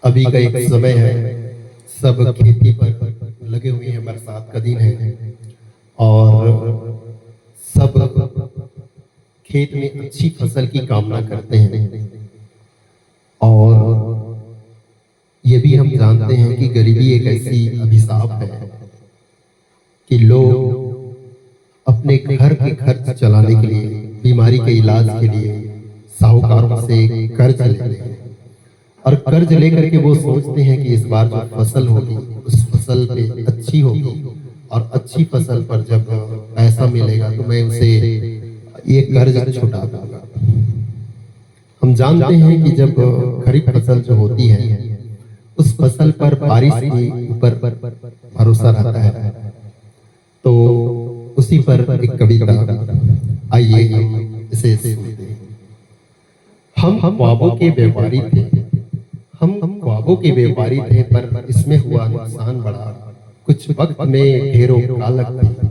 अभी का एक समय है, सब खेती पर लगे हुए हैं, बरसात का दिन है और सब खेत में अच्छी फसल की कामना करते हैं। और ये भी हम जानते हैं कि गरीबी एक ऐसी अभिशाप है कि लोग अपने घर के खर्च चलाने के लिए, बीमारी के इलाज के लिए साहूकारों से कर्ज लेते हैं और कर्ज लेकर के वो सोचते हैं कि इस बार जो फसल होगी उस फसल पे अच्छी होगी और अच्छी फसल पर जब पैसा मिलेगा तो मैं उसे ये कर्ज छुटा दूंगा। हम जानते हैं कि जब खरीफ फसल जो होती है उस फसल पर बारिश के ऊपर भरोसा रहता है, तो उसी पर एक कविता, आइए हम इसे सुनते हैं। हम ख्वाबों के व्यापारी थे, हम ख्वाबों के व्यापारी थे, पर इसमें हुआ नुकसान बड़ा। कुछ वक्त में ढेरों कालक थे,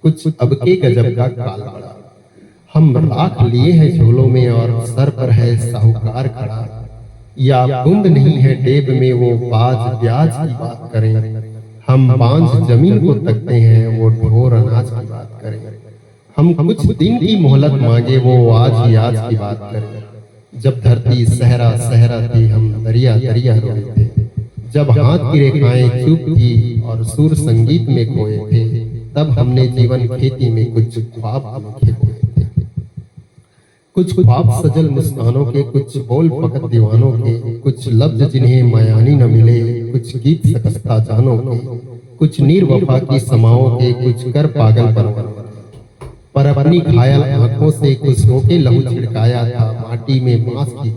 कुछ अब के गजब का काल बड़ा। हम राख लिए हैं झोलों में और सर पर है साहूकार खड़ा, या बूंद नहीं है टेब में वो बाज ब्याज की बात करें। हम बांझ जमीन को तकते हैं, वो ढोर अनाज की बात करें। हम कुछ दिन की मोहलत मांगे, वो आज ही आज की बात करें। जब धरती सहरा सहरा थी, हम दरिया दरिया रोए थे। जब हाथ की रेखाएं चुप थी और सुर संगीत में खोए थे, तब हमने जीवन खेती में कुछ ख्वाब अनोखे बोए थे। कुछ ख्वाब सजल मुस्कानों के, कुछ बोल फकत दीवानों के, कुछ लफ्ज जिन्हें मायानी न मिले, कुछ गीत सकस्ता जानों के, कुछ नीर वफा की समाओं के, कुछ कर पागल परवरों के। पर अपनी घायल आंखों से कुछ होके लहू छिड़काया था, माटी में बांस की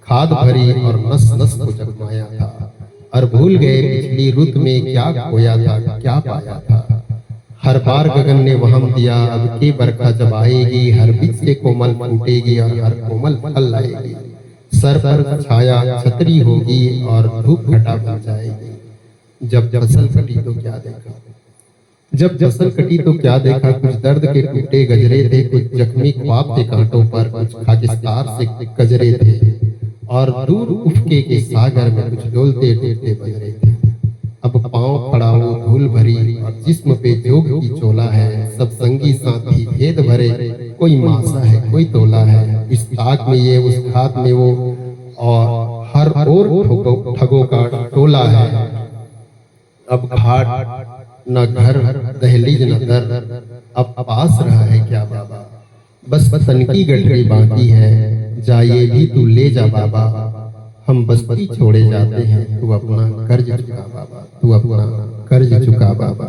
खाद भरी और नस नस को जगमाया था। और भूल गए पिछली रुत में क्या खोया था, क्या पाया था। हर बार गगन ने वहम दिया, अब के बरखा जब आएगी, हर बीज से कोमल फूटेगी और हर कोमल फल लाएगी। सर पर छाया छतरी होगी और धूप घटा बन जाएगी। जब फसल कटी तो क्या देखा, जब फसल कटी तो क्या देखा। कुछ दर्द के टूटे गजरे थे, कुछ जख्मी ख्वाब थे कांटों पर, कुछ खाकिस्तार से कजरे थे और दूर उफके के सागर में कुछ डोलते टूटते बजरे थे। अब पांव पड़ाओ धूल भरी और जिस्म पे जोग की चोला है। सब संगी साथी भेद भरे, कोई मासा है कोई तोला है। इस ताक में ये उस खाक में वो, और हर ओर ठगों का टोला है। अब घाट न घर दहलीज न दर, अब पास रहा है क्या बाबा। बस तनकी गठरी बाकी है, जाइए भी तू ले जा बाबा। हम बस्ती छोड़े जाते हैं, तू अपना कर्ज चुका बाबा, तू अपना कर्ज चुका बाबा।